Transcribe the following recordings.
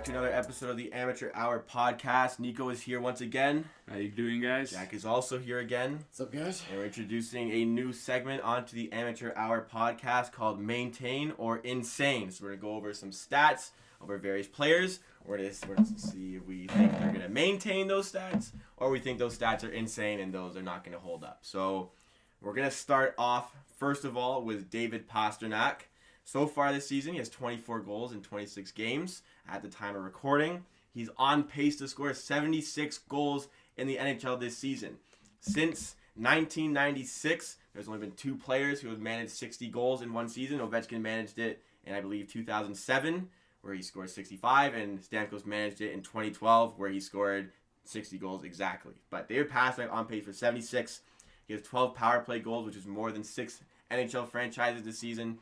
back to another episode of the Amateur Hour podcast. Nico is here once again. How you doing, guys? Jack is also here again. What's up, guys? And we're introducing a new segment onto the Amateur Hour podcast called Maintain or Insane. So we're going to go over some stats over various players. We're going to see if we think they're going to maintain those stats or we think those stats are insane and those are not going to hold up. So we're going to start off, first of all, with David Pastrnak. So far this season, he has 24 goals in 26 games at the time of recording. He's on pace to score 76 goals in the NHL this season. Since 1996, there's only been two players who have managed 60 goals in one season. Ovechkin managed it in, I believe, 2007, where he scored 65, and Stamkos managed it in 2012, where he scored 60 goals exactly. But David Pastrnak on pace for 76. He has 12 power play goals, which is more than 6 NHL franchises this season.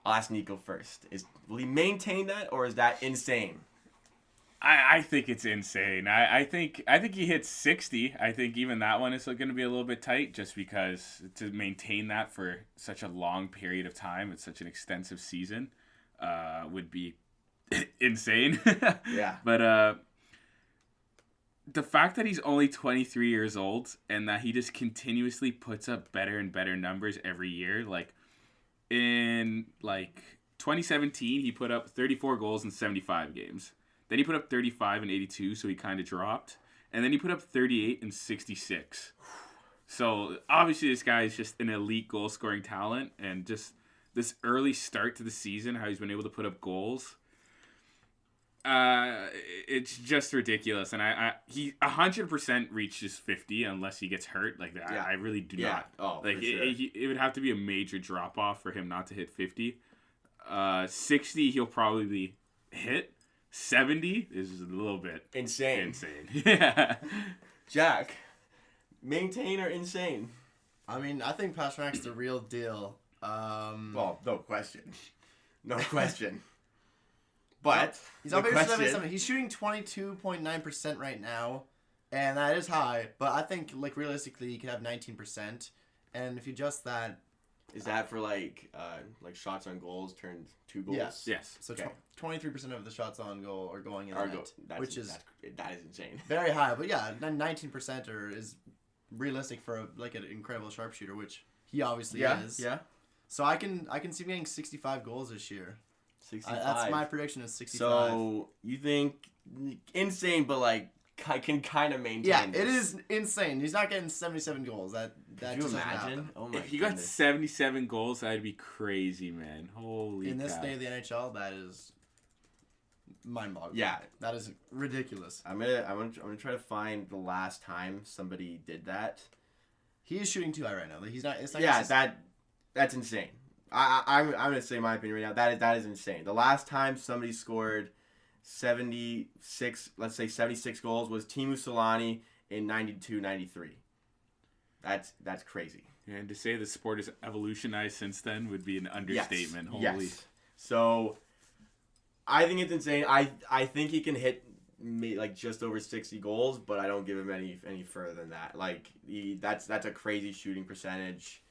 I'll ask Nico first. Will he maintain that, or is that insane? I think it's insane. I think he hits 60. I think even that one is going to be a little bit tight, just because to maintain that for such a long period of time, it's such an extensive season, would be insane. Yeah. But the fact that he's only 23 years old and that he just continuously puts up better and better numbers every year, like. In 2017, he put up 34 goals in 75 games. Then he put up 35 in 82, so he kind of dropped. And then he put up 38 in 66. So obviously this guy is just an elite goal-scoring talent, and just this early start to the season, how he's been able to put up goals, it's just ridiculous. And he 100% reaches 50 unless he gets hurt. Like that, yeah. I really do not. Oh, like for sure. it would have to be a major drop off for him not to hit 50. 60 he'll probably hit. 70 is a little bit insane. Yeah. Jack, maintain or insane? I mean, I think Pasternak's the real deal. Well, no question. No question. But he's on pace for 77. He's shooting 22.9% right now, and that is high. But I think, realistically, he could have 19%. And if you adjust that, is that for shots on goals turned 2 goals? Yes. So okay. 23% of the shots on goal are going in net, which is that is insane. Very high. But yeah, 19% is realistic for an incredible sharpshooter, which he obviously is. Yeah. So I can see him getting 65 goals this year. 65. That's my prediction is 65. So you think insane, but can kind of maintain. Yeah, this. it is insane. He's not getting 77 goals. That Could you just imagine? Oh my! If you got 77 goals, that'd be crazy, man. Holy! In this cow. day of the NHL, that is mind-boggling. Yeah, that is ridiculous. I'm gonna try to find the last time somebody did that. He is shooting too high right now. He's not. It's not. Yeah, that's insane. I'm gonna say my opinion right now. That is insane. The last time somebody scored 76, let's say 76 goals, was Teemu Selanne in 92-93. That's crazy. And to say the sport has evolutionized since then would be an understatement. Yes. Holy. Yes. So I think it's insane. I think he can hit just over 60 goals, but I don't give him any further than that. That's a crazy shooting percentage.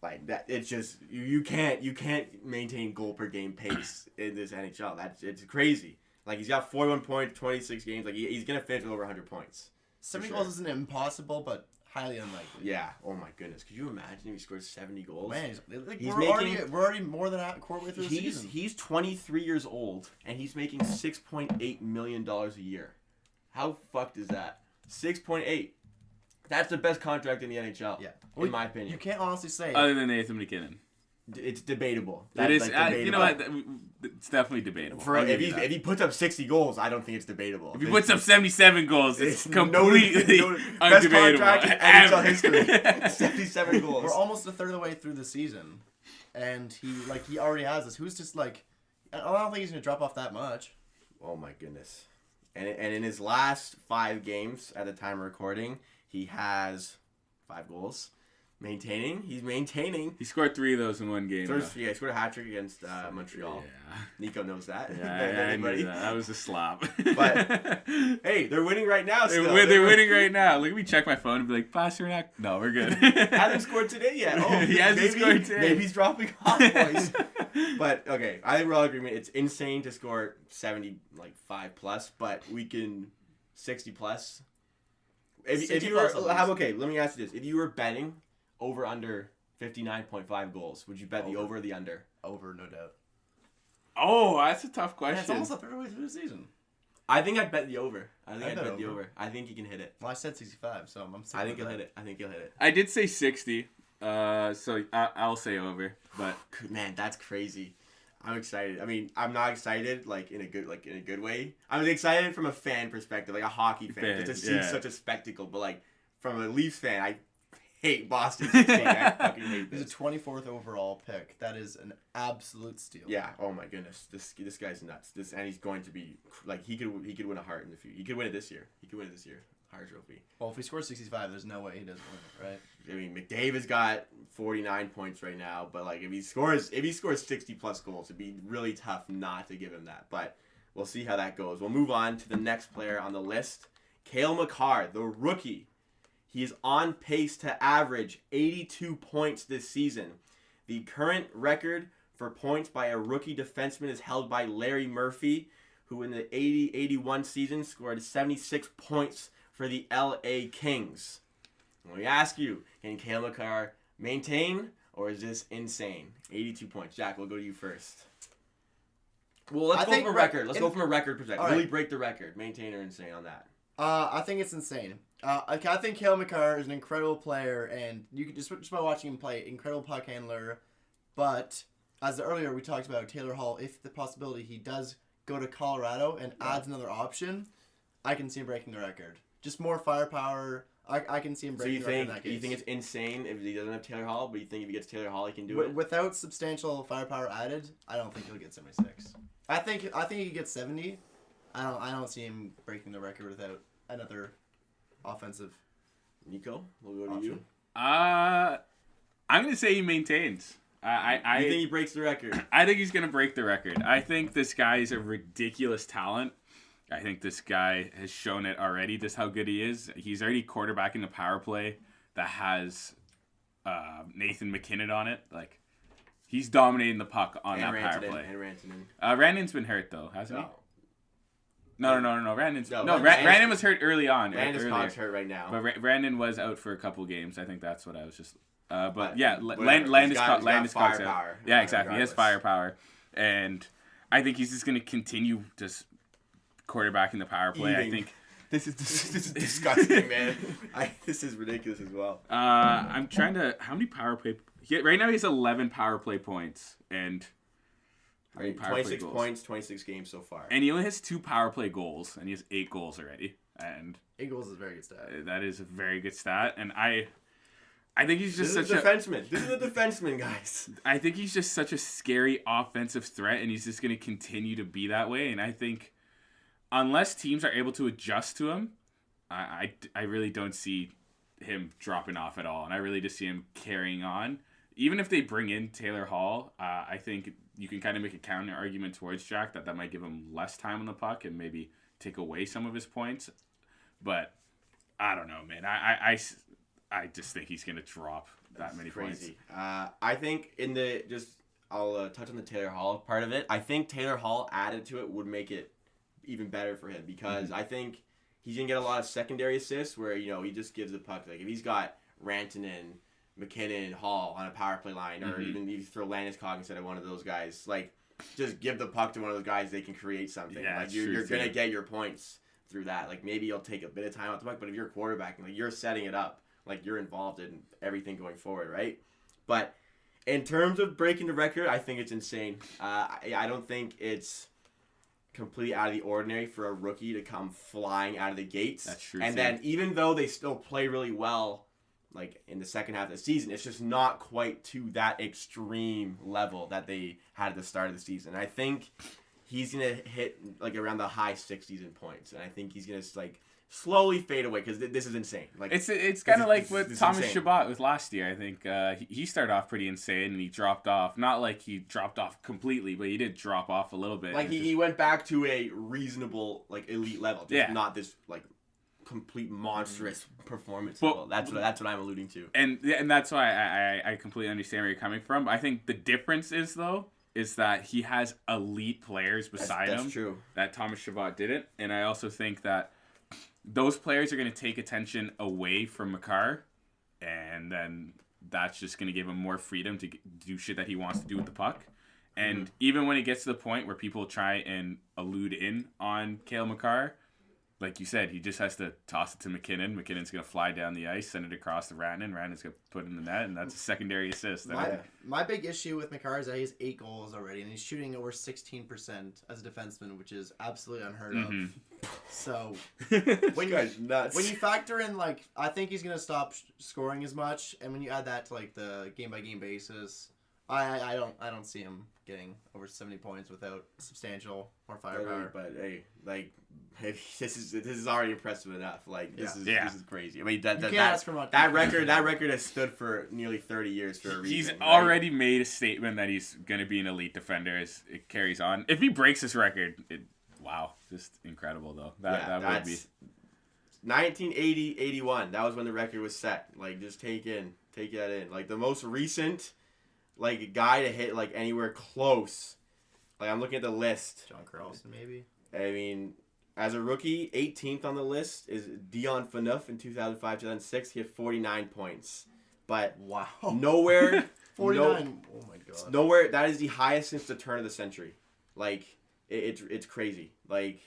Like that, it's just you can't maintain goal per game pace in this NHL. It's crazy. He's got 41 points, 26 games. He's gonna finish with over 100 points. 70 goals isn't impossible, but highly unlikely. Yeah. Oh my goodness. Could you imagine if he scores 70 goals? Man, we're already more than a quarter through the season. He's 23 years old and he's making $6.8 million a year. How fucked is that? 6.8. That's the best contract in the NHL. Yeah. In my opinion. You can't honestly say. Other than Nathan McKinnon. It's debatable. It is. Debatable. You know what? It's definitely debatable. If he puts up 60 goals, I don't think it's debatable. If he puts up 77 goals, it's completely undebatable. Best contract in NHL history. 77 goals. We're almost a third of the way through the season, and he already has this. Who's just I don't think he's gonna drop off that much. Oh my goodness! And in his last 5 games at the time of recording, he has 5 goals. Maintaining. He's maintaining. He scored 3 of those in one game. He scored a hat trick against Montreal. Yeah. Nico knows that. Yeah, I knew that. That was a slop. But hey, they're winning right now. Still. They're winning right now. Let me check my phone and be like, Pastrnak. No, we're good. Hasn't scored today yet. Oh, he hasn't scored today. Maybe he's dropping off, boys. But okay, I think we're all in agreement. It's insane to score 75 plus, but we can 60 plus. If you were okay, let me ask you this: if you were betting over under 59.5 goals, would you bet the over or the under? Over, no doubt. Oh, that's a tough question. Yeah, it's almost a third way through the season. I think I'd bet the over. I'd bet the over. I think he can hit it. Well, I said 65, so I'm. I think he'll hit it. I think he'll hit it. I did say 60, so I'll say over. But man, that's crazy. I'm excited. I mean, I'm not excited in a good way. I'm excited from a fan perspective, like a hockey fan, just to see such a spectacle. But from a Leafs fan, I hate Boston. I fucking hate this. He's a 24th overall pick. That is an absolute steal. Yeah. Oh my goodness. This guy's nuts. And he's going to be he could win a Hart in the future. He could win it this year. Hart Trophy. Well, if he scores 65, there's no way he doesn't win it, right? I mean, McDavid's got 49 points right now, but if he scores 60 plus goals, it'd be really tough not to give him that. But we'll see how that goes. We'll move on to the next player on the list, Cale Makar, the rookie. He is on pace to average 82 points this season. The current record for points by a rookie defenseman is held by Larry Murphy, who in the 80-81 season scored 76 points for the LA Kings. Let me ask you, can Cale Makar maintain, or is this insane? 82 points. Jack, we'll go to you first. Well, let's go from a record. Let's go from a record perspective. Really break the record. Maintain or insane on that. I think it's insane. I think Cale Makar is an incredible player, and you can just by watching him play, incredible puck handler. But as earlier we talked about Taylor Hall, if the possibility he does go to Colorado and adds another option, I can see him breaking the record. Just more firepower. I can see him breaking the record in that case. You think it's insane if he doesn't have Taylor Hall, but you think if he gets Taylor Hall, he can do it? Without substantial firepower added, I don't think he'll get 76. I think he gets 70. I don't see him breaking the record without another offensive. Nico, we'll go to you. I'm gonna say he maintains. I think he breaks the record? I think he's gonna break the record. I think this guy is a ridiculous talent. I think this guy has shown it already, just how good he is. He's already quarterbacking the power play that has Nathan McKinnon on it. He's dominating the puck on that power play. And Rantanen. Randon's been hurt though, hasn't he? No. Randon's Randon was hurt early on. Randon's hurt right now. But Randon was out for a couple games. I think that's what I was just. Landis Cox out. Yeah, exactly. He has firepower, and I think he's just going to continue just quarterbacking the power play. I think this is disgusting, man. This is ridiculous as well. I'm trying to. How many power play? Right now he has 11 power play points and. 26 points, 26 games so far. And he only has 2 power play goals, and he has 8 goals already. And 8 goals is a very good stat. That is a very good stat, and I think he's just such a defenseman. This is a defenseman, guys. I think he's just such a scary offensive threat, and he's just going to continue to be that way. And I think unless teams are able to adjust to him, I really don't see him dropping off at all. And I really just see him carrying on. Even if they bring in Taylor Hall, I think you can kind of make a counter argument towards Jack that might give him less time on the puck and maybe take away some of his points. But I don't know, man. I just think he's going to drop that many points. I think I'll touch on the Taylor Hall part of it. I think Taylor Hall added to it would make it even better for him because I think he's going to get a lot of secondary assists where, he just gives the puck. If he's got Rantanen, McKinnon, Hall on a power play line, or even you throw Landeskog instead of one of those guys. Just give the puck to one of those guys. They can create something. Yeah, you're gonna get your points through that. Maybe you'll take a bit of time off the puck, but if you're quarterbacking, you're setting it up. You're involved in everything going forward, right? But in terms of breaking the record, I think it's insane. I don't think it's completely out of the ordinary for a rookie to come flying out of the gates. That's true. And then even though they still play really well. In the second half of the season, it's just not quite to that extreme level that they had at the start of the season. I think he's going to hit around the high 60s in points. And I think he's going to slowly fade away because this is insane. Like it's kind of like this what is Thomas insane. Chabot was last year. I think he started off pretty insane and he dropped off. Not like he dropped off completely, but he did drop off a little bit. Like he went back to a reasonable like elite level, just not this like complete monstrous performance level. That's what I'm alluding to. And that's why I completely understand where you're coming from. I think the difference is that he has elite players beside him. That's true. That Thomas Chabot didn't, and I also think that those players are going to take attention away from Makar, and then that's just going to give him more freedom to do shit that he wants to do with the puck. And even when it gets to the point where people try and allude in on Cale Makar, like you said, he just has to toss it to McKinnon. McKinnon's going to fly down the ice, send it across to Rantanen. Rantanen's going to put it in the net, and that's a secondary assist. My big issue with Makar is that he has 8 goals already, and he's shooting over 16% as a defenseman, which is absolutely unheard of. So when you factor in, like, I think he's going to stop scoring as much, and when you add that to, like, the game-by-game basis, I don't see him getting over 70 points without substantial more firepower. But hey, like this is already impressive enough. Like this is crazy. I mean that record has stood for nearly 30 years for a reason. He's already made a statement that he's gonna be an elite defender as it carries on. If he breaks this record, just incredible though. That would be 1980-81. That was when the record was set. Like just take that in. Like the most recent like guy to hit like anywhere close. Like I'm looking at the list. John Carlson maybe. I mean, as a rookie, 18th on the list is Dion Phaneuf in 2005-2006. He had 49 points. But nowhere 49. Oh my god. Nowhere that is the highest since the turn of the century. Like it's crazy. Like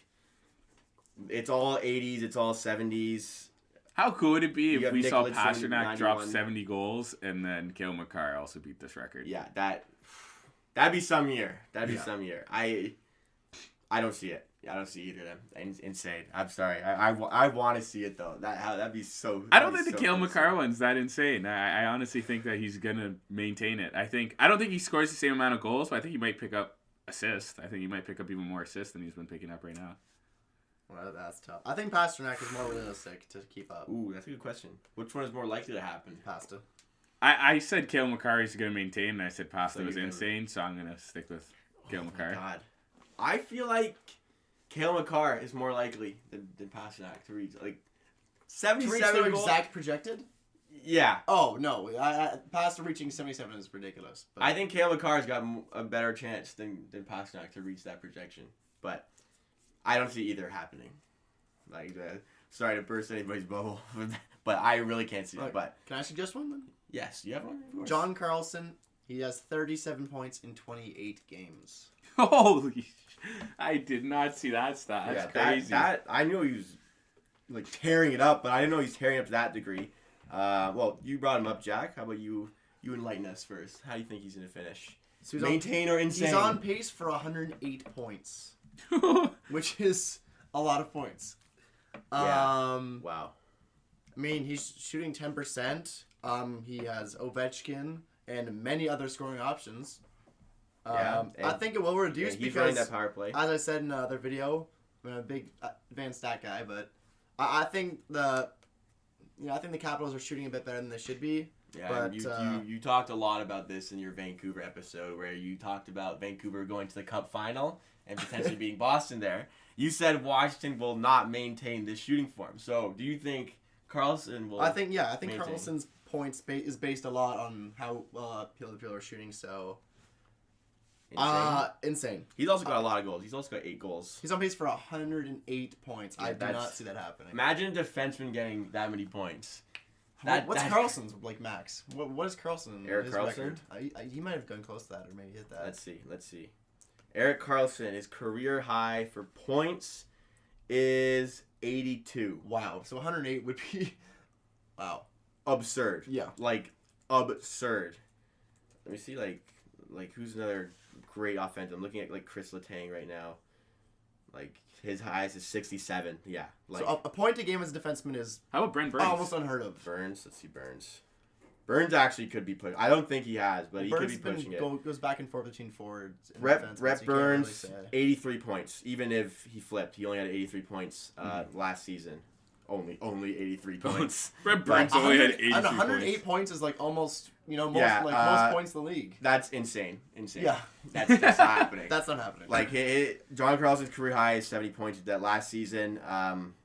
it's all 80s, it's all 70s. How cool would it be if we saw Nicholas Pastrnak drop 70 goals and then Cale Makar also beat this record? Yeah, that'd be some year. Some year. I don't see it. I don't see either of them. Insane. I'm sorry. I want to see it though. That'd be so. I don't think the Cale Makar one's that insane. I honestly think that he's gonna maintain it. I don't think he scores the same amount of goals, but I think he might pick up assists. I think he might pick up even more assists than he's been picking up right now. Well, that's tough. I think Pastrnak is more realistic to keep up. Ooh, that's a good question. Which one is more likely to happen? Pasta. I said Cale Makar is going to maintain, and I said Pasta was insane, so I'm going to stick with Cale Makar. God. I feel like Cale Makar is more likely than Pastrnak to reach, like, 77 goals. Exact projected? Yeah. Oh, no. Pasta reaching 77 is ridiculous. But I think Cale Makar's got a better chance than Pastrnak to reach that projection. But I don't see either happening. Like, sorry to burst anybody's bubble, but I really can't see that. But can I suggest one then? Yes, you have one. John Carlson, he has 37 points in 28 games. Holy! I did not see that stat. That's crazy. That I knew he was like tearing it up, but I didn't know he's tearing it up to that degree. Well, you brought him up, Jack. How about you? You enlighten us first. How do you think he's going to finish? So maintain or insane? He's on pace for 108 points. Which is a lot of points. Wow. I mean, he's shooting 10%. He has Ovechkin and many other scoring options. I think it will reduce he's because running that power play. As I said in another video, I'm a big advanced stat guy, but I think the Capitals are shooting a bit better than they should be. Yeah, but you talked a lot about this in your Vancouver episode where you talked about Vancouver going to the Cup final and potentially beating Boston there. You said Washington will not maintain this shooting form. So, do you think Carlson will? I think maintain? Carlson's points is based a lot on how well people are shooting. So, insane. He's also got a lot of goals. He's also got 8 goals. He's on pace for 108 points. Yeah, I do not see that happening. Imagine a defenseman getting that many points. What's Carlson's like max? What is Carlson? Eric Carlson? Record? He might have gone close to that, or maybe hit that. Let's see. Eric Carlson, his career high for points is 82. Wow. So 108 would be, wow, absurd. Yeah. Like absurd. Let me see, like who's another great offensive? I'm looking at like Chris Letang right now. Like his highest is 67. Yeah. Like, so a point a game as a defenseman is how about Brent Burns? Almost unheard of. Burns. Let's see Burns. Burns actually could be pushed. I don't think he has, but he could be pushing it. Goes back and forth between forwards and Rep Burns, really 83 points. Even if he flipped, he only had 83 points last season. only 83 points. Brent Burns only had 83 and 108 points. points is like almost, most points in the league. That's insane. Yeah. That's not happening. That's not happening. Like, John Carlson's career high is 70 points that last season.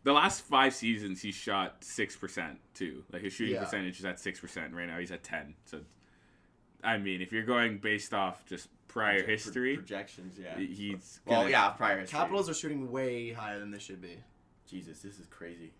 The last 5 seasons, he shot 6% too. Like, his shooting Yeah. percentage is at 6%. Right now, he's at 10. So, I mean, if you're going based off just prior history, projections, yeah. He's prior history. Capitals are shooting way higher than they should be. Jesus, this is crazy.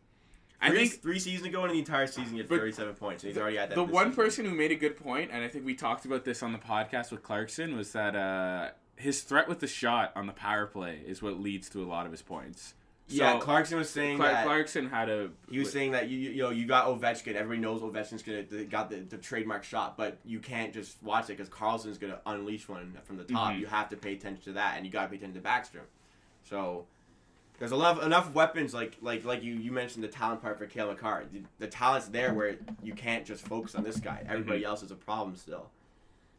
I think 3 seasons ago, in the entire season, he had 37 points, and he's already at that. The this one season. person who made a good point, and I think we talked about this on the podcast with Clarkson, was that his threat with the shot on the power play is what leads to a lot of his points. So, Clarkson was saying that. Clarkson had a. He was saying that you got Ovechkin. Everybody knows Ovechkin's got the trademark shot, but you can't just watch it because Carlson's gonna unleash one from the top. Mm-hmm. You have to pay attention to that, and you got to pay attention to Backstrom. So there's enough weapons like you mentioned the talent part for Cale Makar. The talent's there where you can't just focus on this guy. Everybody else is a problem still.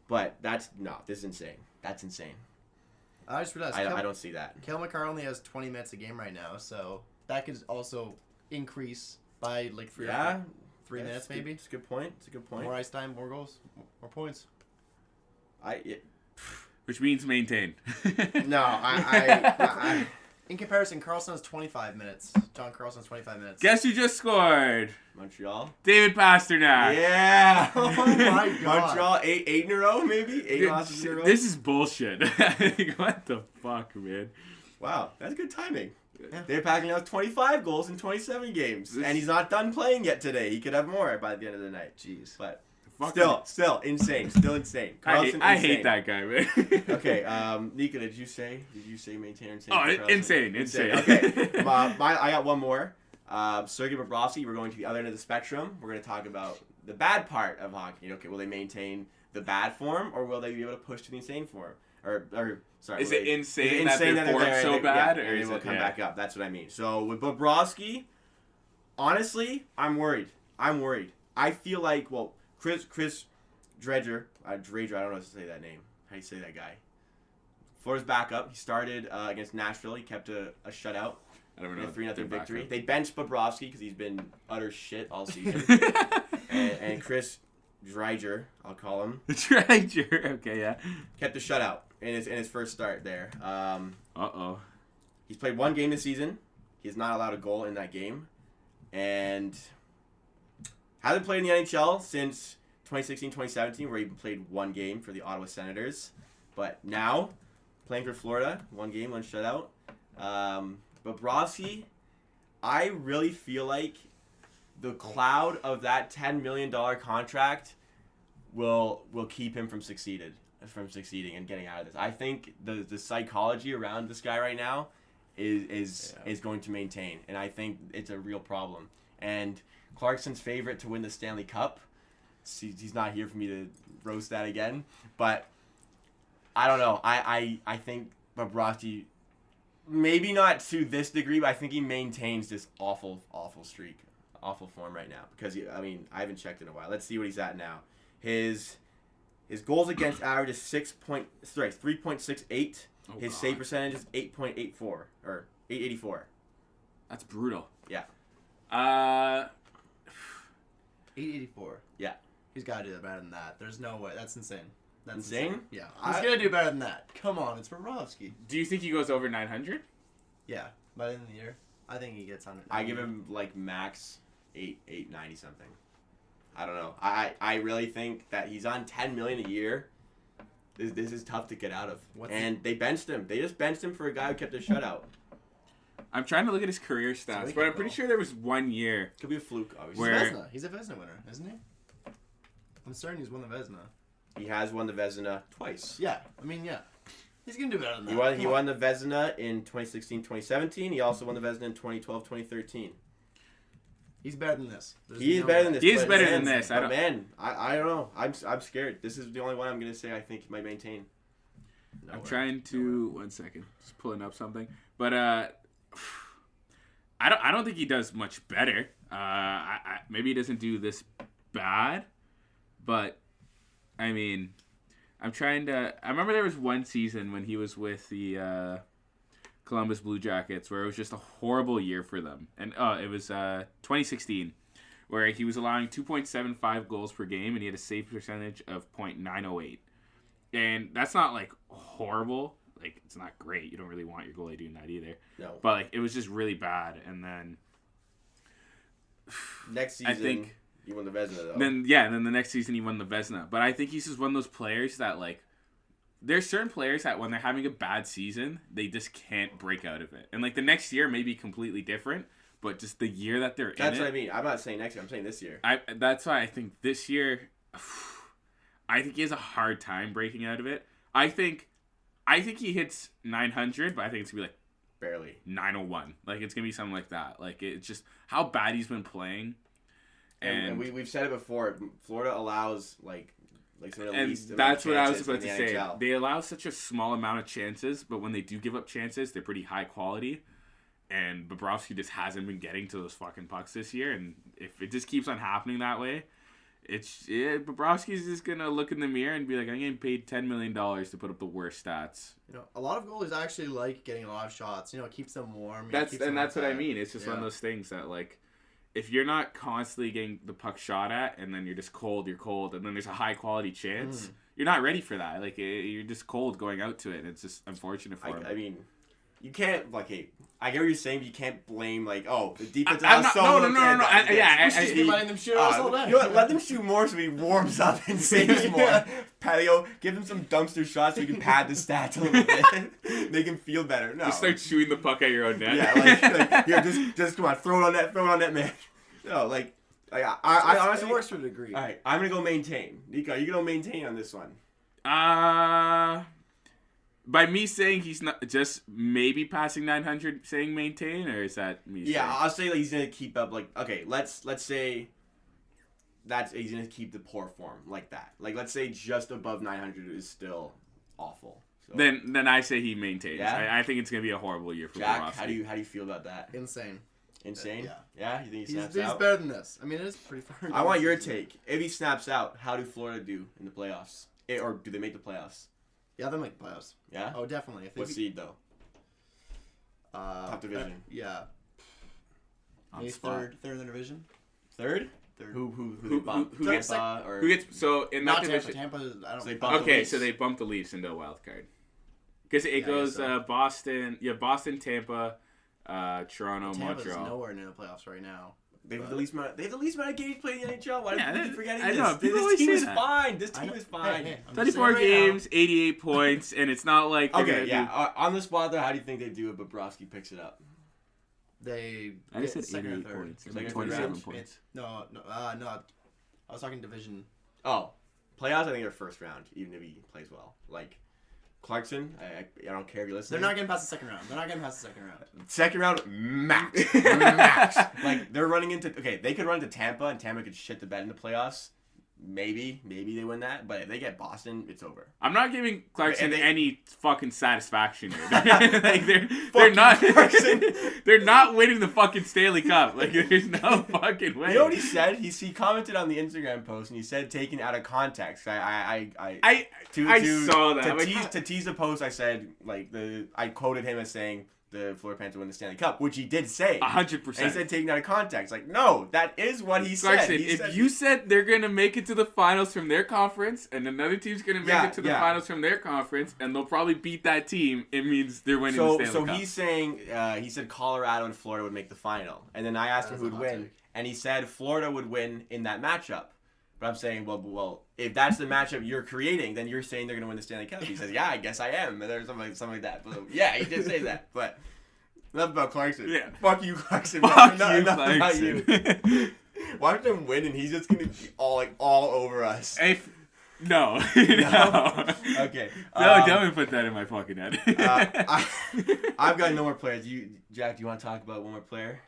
But this is insane. That's insane. I just realized I don't see that. Cale Makar only has 20 minutes a game right now, so that could also increase by like 3 minutes maybe. It's a good point. More ice time, more goals, more points. Which means maintain. I In comparison, Carlson has 25 minutes. John Carlson has 25 minutes. Guess who just scored? Montreal. David Pastrnak. Yeah. Oh my God. Montreal, eight in a row, maybe 8 losses in a row. This is bullshit. What the fuck, man? Wow, that's good timing. Yeah. David Pastrnak has 25 goals in 27 games, and he's not done playing yet today. He could have more by the end of the night. Jeez. But Fuck still insane. Still insane. Carlson, I insane. hate that guy, man. Okay, Nika, did you say maintain or insane? Oh, for Carlson? insane. Okay, I got one more. Sergei Bobrovsky. We're going to the other end of the spectrum. We're going to talk about the bad part of hockey. Okay, will they maintain the bad form, or will they be able to push to the insane form? Sorry, Is it insane that their they're form's there so and bad, or and is they will it come back up? That's what I mean. So with Bobrovsky, honestly, I'm worried. I feel like Chris Dredger, I don't know how to say that name. How do you say that guy? Florida's backup. He started against Nashville. He kept a shutout. I don't know. A 3-0 victory. They benched Bobrovsky because he's been utter shit all season. and Chris Dreiger, I'll call him. Dreiger, okay, yeah. Kept a shutout in his first start there. He's played 1 game this season. He's not allowed a goal in that game. And hasn't played in the NHL since 2016-2017, where he played 1 game for the Ottawa Senators. But now, playing for Florida, 1 game, 1 shutout. Bobrovsky, I really feel like the cloud of that $10 million contract will keep him from succeeding and getting out of this. I think the psychology around this guy right now is going to maintain, and I think it's a real problem. And Clarkson's favorite to win the Stanley Cup. He's not here for me to roast that again, but I don't know. I think Bobrovsky, maybe not to this degree, but I think he maintains this awful streak, awful form right now. Because I haven't checked in a while. Let's see what he's at now. His goals against average is 3.68. His save percentage is 8.84 or 884. That's brutal. Yeah. 884. Yeah. He's got to do better than that. There's no way. That's insane. That's insane? Yeah. He's going to do better than that. Come on. It's Bobrovsky. Do you think he goes over 900? Yeah. By the end of the year, I think he gets 100. I give him like max 890 something. I don't know. I really think that he's on $10 million a year. This is tough to get out of. They benched him. They just benched him for a guy who kept a shutout. I'm trying to look at his career stats, but I'm pretty sure there was 1 year. Could be a fluke, obviously. He's a Vezina winner, isn't he? I'm certain he's won the Vezina. He has won the Vezina twice. Yeah. He's going to do better than that. He won the Vezina in 2016-2017. He also won the Vezina in 2012-2013. He's better than this. He is better than this. I don't know. I'm scared. This is the only one I'm going to say I think he might maintain. I'm trying to... 1 second. Just pulling up something. But I don't think he does much better. Maybe he doesn't do this bad, but I'm trying to. I remember there was one season when he was with the Columbus Blue Jackets, where it was just a horrible year for them. And it was 2016, where he was allowing 2.75 goals per game, and he had a save percentage of .908. And that's not, like, horrible. Like, it's not great. You don't really want your goalie doing that either. No. But, like, it was just really bad. And then... Next season, I think he won the Vezina, though. Then the next season he won the Vezina. But I think he's just one of those players that, like... There's certain players that when they're having a bad season, they just can't break out of it. And, like, the next year may be completely different, but just the year that they're That's what I mean. I'm not saying next year. I'm saying this year. That's why I think this year... I think he has a hard time breaking out of it. I think he hits 900, but I think it's going to be, like, barely 901. Like, it's going to be something like that. Like, it's just how bad he's been playing. And we've said it before. Florida allows, like some of the least that's what I was about to say. They allow such a small amount of chances, but when they do give up chances, they're pretty high quality. And Bobrovsky just hasn't been getting to those fucking pucks this year. And if it just keeps on happening that way, Bobrovsky's just going to look in the mirror and be like, I'm getting paid $10 million to put up the worst stats. You know, a lot of goalies actually like getting a lot of shots. You know, it keeps them warm. That's what I mean. It's just one of those things that, like, if you're not constantly getting the puck shot at and then you're just cold, you're cold, and then there's a high-quality chance, you're not ready for that. Like, you're just cold going out to it, and it's just unfortunate for him. I mean, you can't, like, hey, I get what you're saying, but you can't blame, like, the defense... No. Just keep letting them shoot us all day. You know what? Let them shoot more so he warms up and saves more. Patio, give him some dumpster shots so you can pad the stats a little bit. Make him feel better. No. Just start shooting the puck at your own net. Yeah, like here, just come on, throw it on net, man. No, like I honestly... It works to a degree. All right, I'm going to go maintain. Nico, you going to maintain on this one? By me saying he's not just maybe passing 900, saying maintain, or is that me? Yeah, saying? I'll say like, he's gonna keep up. Like, okay, let's say he's gonna keep the poor form like that. Like, let's say just above 900 is still awful. So. Then I say he maintains. Yeah? I think it's gonna be a horrible year for Jack. Bobrovsky. How do you feel about that? Insane. Insane? Yeah. Yeah. You think he snaps he's out? better than this. I mean, it is pretty far. I want your take. If he snaps out, how do Florida do in the playoffs? Or do they make the playoffs? Yeah, they'll make the playoffs. Yeah? Oh, definitely. What seed, though? Top division. Yeah. Maybe third in the division. Third? Who they bump? Who gets or... Who gets... So, in that division... Tampa, I don't... So they bump the Leafs. So they bump the Leafs into a wild card. Because it goes Boston... Yeah, Boston, Tampa, Toronto, Tampa's Montreal. nowhere near the playoffs right now. They have the least amount of games played in the NHL. Why do you keep forgetting I this? know, This team is fine. This team is fine. Hey, 34 games, 88 points, and it's not like... Okay, yeah. On the spot, though, how do you think they do if Bobrovsky picks it up? They I just said second 88 or third. points. It's Second like or third 27 round? points. No. I was talking division. Oh, playoffs, I think they're first round, even if he plays well. Like, Clarkson, I don't care if you listen. They're not getting past the second round. Second round, max. Like, they're running into... Okay, they could run into Tampa, and Tampa could shit the bed in the playoffs. Maybe they win that, but if they get Boston, it's over. I'm not giving Clarkson any fucking satisfaction here. Like they're not winning the fucking Stanley Cup. Like, there's no fucking way. You know what he said? He commented on the Instagram post and he said taken out of context. I saw that. To tease the post, I said I quoted him as saying the Florida Panthers win the Stanley Cup, which he did say. 100%. And he said taken out of context. Like, no, that is what he said. Clarkson, if you said they're going to make it to the finals from their conference, and another team's going to make it to the finals from their conference, and they'll probably beat that team, it means they're winning the Stanley Cup. So he's saying, he said Colorado and Florida would make the final. And then I asked him who would win. And he said Florida would win in that matchup. But I'm saying, well, if that's the matchup you're creating, then you're saying they're going to win the Stanley Cup. He says, yeah, I guess I am. And there's something like that. But yeah, he did say that. But... Enough about Clarkson. Yeah. Fuck you, Clarkson. Fuck enough Clarkson. About you. Watch him win, and he's just gonna be all over us. No. Okay. Don't put that in my fucking head. I've got no more players. Jack, do you want to talk about one more player?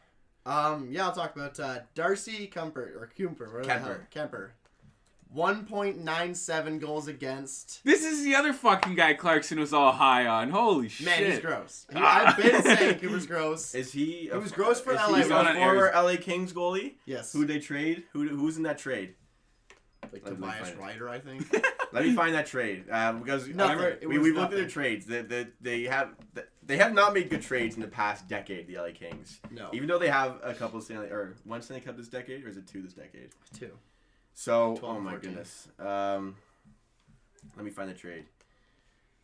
Yeah, I'll talk about Darcy Kemper. Kemper. 1.97 goals against. This is the other fucking guy Clarkson was all high on. Holy shit. Man, he's gross. I've been saying Cooper's gross. Is he? He was gross for LA. He's a former LA Kings goalie? Yes. Who'd they trade? Who's in that trade? Like Tobias Ryder, I think. Let me find that trade. Because remember, we've looked at the trades. They have They have not made good trades in the past decade, the LA Kings. No. Even though they have a couple of one Stanley Cup this decade, or is it 2 this decade? 2. So, 12 oh my 14. goodness. Let me find the trade.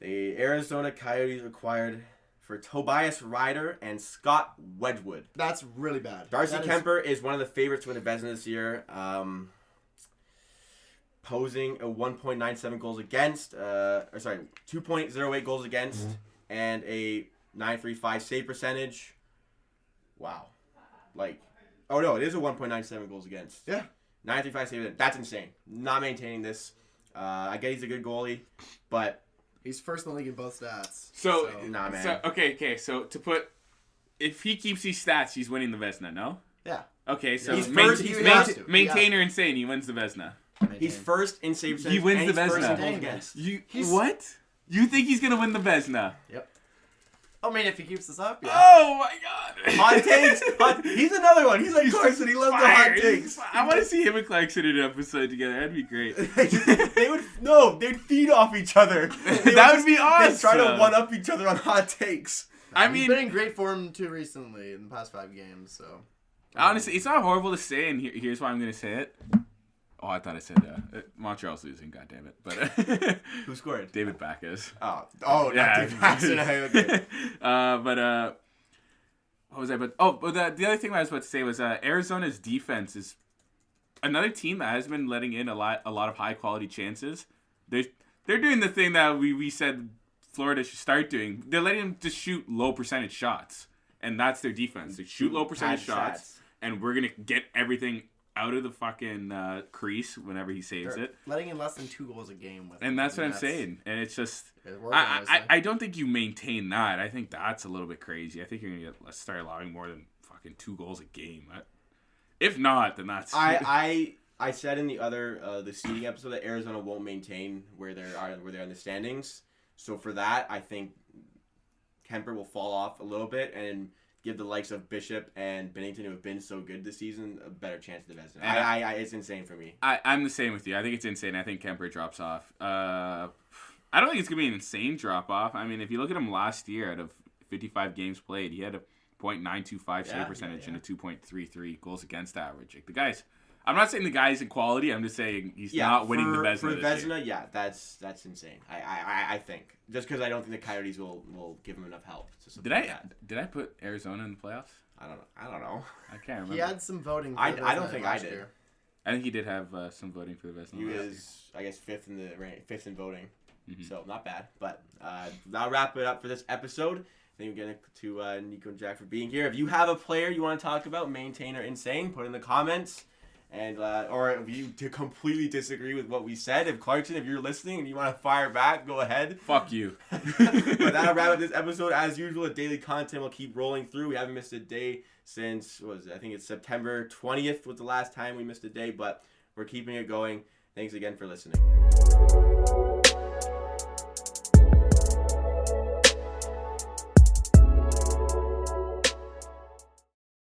The Arizona Coyotes acquired for Tobias Ryder and Scott Wedgwood. That's really bad. Darcy That is- Kemper is one of the favorites to win the Vezina this year. Posing a 1.97 goals against, 2.08 goals against, and a 935 save percentage. Wow. Like, oh no, it is a 1.97 goals against. Yeah. 935 save. That's insane. Not maintaining this. I get he's a good goalie, but He's first in the league in both stats. So, nah, man. So okay. So if he keeps these stats, he's winning the Vezina. No. Yeah. Okay, so He's first- he has to. maintain or insane, he wins the Vezina. he's first in save percentage. He wins and the he's first in Vezina. goals against. What? You think he's gonna win the Vezina? Yep. I mean, if he keeps this up, yeah. Oh my god! Hot takes. He's another one. He's like Clarkson. He loves the hot Fired. takes. I want to see him and Clarkson in an episode together. That'd be great. They'd feed off each other. That would be awesome. They'd try to one up each other on hot takes. I He's mean, been in great form too recently in the past 5 games, so. honestly, it's not horrible to say, and here's why I'm gonna say it. Oh, I thought I said Montreal's losing. God damn it! But Who scored? David Backes. Oh, Yeah. not David Pastrnak. Okay. But what was I? But the other thing I was about to say was Arizona's defense is another team that has been letting in a lot of high quality chances. They're doing the thing that we said Florida should start doing. They're letting them just shoot low percentage shots, and that's their defense. They shoot low percentage shots, and we're gonna get everything out of the fucking crease whenever he saves They're it. letting in less than 2 goals a game with And that's what I'm saying. And it's just It's working, honestly. I don't think you maintain that. I think that's a little bit crazy. I think you're gonna start allowing more than fucking 2 goals a game. If not, then that's I said in the other the seeding episode that Arizona won't maintain where they're in the standings. So for that, I think Kemper will fall off a little bit and give the likes of Bishop and Binnington, who have been so good this season, a better chance at the Vezina. It's insane for me. I'm the same with you. I think it's insane. I think Kemper drops off. I don't think it's gonna be an insane drop off. I mean, if you look at him last year, out of 55 games played, he had a .925 save percentage and a 2.33 goals against average. Like, the guy's. I'm not saying the guy's in quality. I'm just saying he's not winning the Vezina. For this year. Vezina, yeah, that's insane. I think just because I don't think the Coyotes will give him enough help. Did I put Arizona in the playoffs? I don't know. I can't remember. He had some voting. For I the don't Vezina think I last did. year. I think he did have some voting for the Vezina. He was, I guess, fifth in voting. So not bad. But that'll wrap it up for this episode. Thank you again to Nico and Jack for being here. If you have a player you want to talk about, maintain or insane, put in the comments. And or if you completely disagree with what we said, if Clarkson, if you're listening and you want to fire back, go ahead. Fuck you. But that'll wrap up this episode. As usual, the daily content will keep rolling through. We haven't missed a day since, I think it's September 20th was the last time we missed a day, but we're keeping it going. Thanks again for listening.